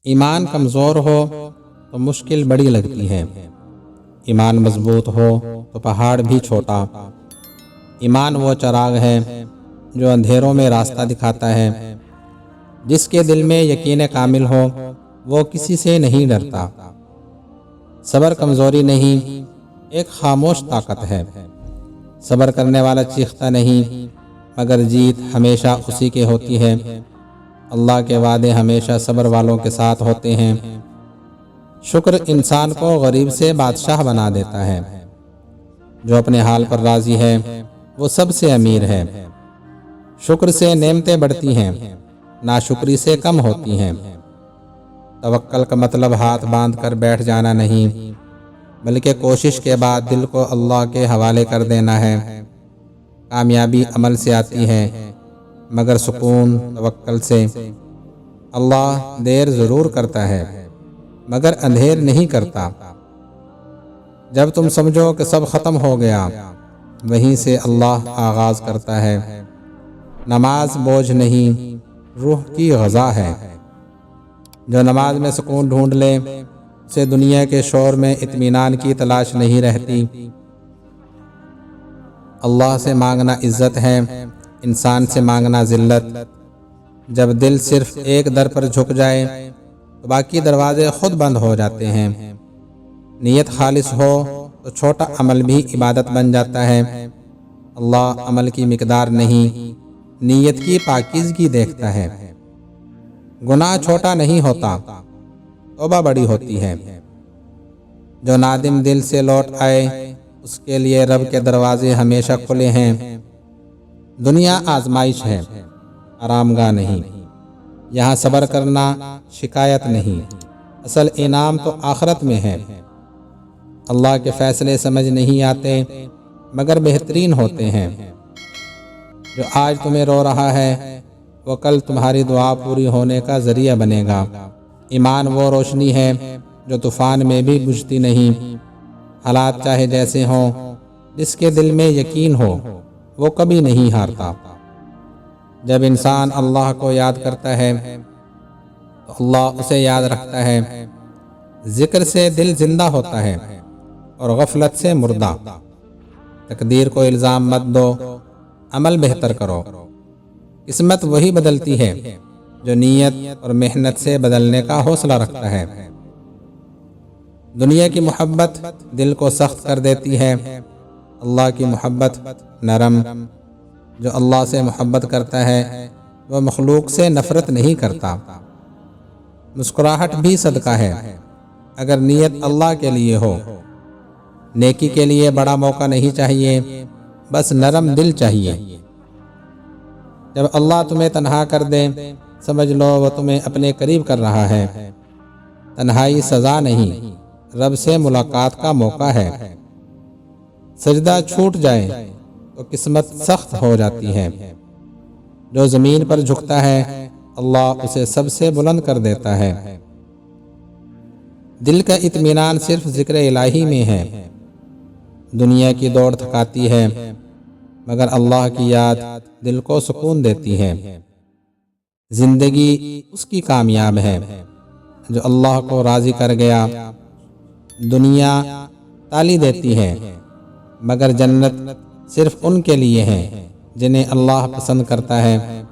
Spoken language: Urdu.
ایمان کمزور ہو تو مشکل بڑی لگتی ہے، ایمان مضبوط ہو تو پہاڑ بھی چھوٹا۔ ایمان وہ چراغ ہے جو اندھیروں میں راستہ دکھاتا ہے۔ جس کے دل میں یقین کامل ہو وہ کسی سے نہیں ڈرتا۔ صبر کمزوری نہیں، ایک خاموش طاقت ہے۔ صبر کرنے والا چیختا نہیں، مگر جیت ہمیشہ اسی کے ہوتی ہے۔ اللہ کے وعدے ہمیشہ صبر والوں کے ساتھ ہوتے ہیں۔ شکر انسان کو غریب سے بادشاہ بنا دیتا ہے۔ جو اپنے حال پر راضی ہے وہ سب سے امیر ہے۔ شکر سے نعمتیں بڑھتی ہیں، ناشکری سے کم ہوتی ہیں۔ توکل کا مطلب ہاتھ باندھ کر بیٹھ جانا نہیں، بلکہ کوشش کے بعد دل کو اللہ کے حوالے کر دینا ہے۔ کامیابی عمل سے آتی ہے، مگر سکون توکل سے۔ اللہ دیر ضرور کرتا ہے، مگر اندھیر نہیں کرتا۔ جب تم سمجھو کہ سب ختم ہو گیا، وہیں سے اللہ آغاز کرتا ہے۔ نماز بوجھ نہیں، روح کی غذا ہے۔ جو نماز میں سکون ڈھونڈ لے اسے دنیا کے شور میں اطمینان کی تلاش نہیں رہتی۔ اللہ سے مانگنا عزت ہے، انسان سے مانگنا ذلت۔ جب دل صرف ایک در پر جھک جائے تو باقی دروازے خود بند ہو جاتے ہیں۔ نیت خالص ہو تو چھوٹا عمل بھی عبادت بن جاتا ہے۔ اللہ عمل کی مقدار نہیں، نیت کی پاکیزگی دیکھتا ہے۔ گناہ چھوٹا نہیں ہوتا، توبہ بڑی ہوتی ہے۔ جو نادم دل سے لوٹ آئے اس کے لیے رب کے دروازے ہمیشہ کھلے ہیں۔ دنیا آزمائش ہے، آرام گاہ نہیں۔ یہاں صبر کرنا شکایت نہیں، اصل انعام تو آخرت میں ہے۔ اللہ کے فیصلے سمجھ نہیں آتے، مگر بہترین ہوتے ہیں۔ جو آج تمہیں رو رہا ہے وہ کل تمہاری دعا پوری ہونے کا ذریعہ بنے گا۔ ایمان وہ روشنی ہے جو طوفان میں بھی بجھتی نہیں۔ حالات چاہے جیسے ہوں، جس کے دل میں یقین ہو وہ کبھی نہیں ہارتا۔ جب انسان اللہ کو یاد کرتا ہے تو اللہ اسے یاد رکھتا ہے۔ ذکر سے دل زندہ ہوتا ہے اور غفلت سے مردہ۔ تقدیر کو الزام مت دو، عمل بہتر کرو۔ قسمت وہی بدلتی ہے جو نیت اور محنت سے بدلنے کا حوصلہ رکھتا ہے۔ دنیا کی محبت دل کو سخت کر دیتی ہے، اللہ کی محبت نرم۔ جو اللہ سے محبت کرتا ہے وہ مخلوق سے نفرت نہیں کرتا۔ مسکراہٹ بھی صدقہ ہے اگر نیت اللہ کے لیے ہو۔ نیکی کے لیے بڑا موقع نہیں چاہیے، بس نرم دل چاہیے۔ جب اللہ تمہیں تنہا کر دے سمجھ لو وہ تمہیں اپنے قریب کر رہا ہے۔ تنہائی سزا نہیں، رب سے ملاقات کا موقع ہے۔ سجدہ چھوٹ جائے تو قسمت سخت ہو جاتی ہے۔ جو زمین پر جھکتا ہے اللہ اسے سب سے بلند کر دیتا ہے۔ دل کا اطمینان صرف ذکر الہی میں ہے۔ دنیا کی دوڑ تھکاتی ہے، مگر اللہ کی یاد دل کو سکون دیتی ہے۔ زندگی اس کی کامیاب ہے جو اللہ کو راضی کر گیا۔ دنیا تالی دیتی ہے، مگر جنت صرف ان کے لیے ہے جنہیں اللہ پسند کرتا ہے۔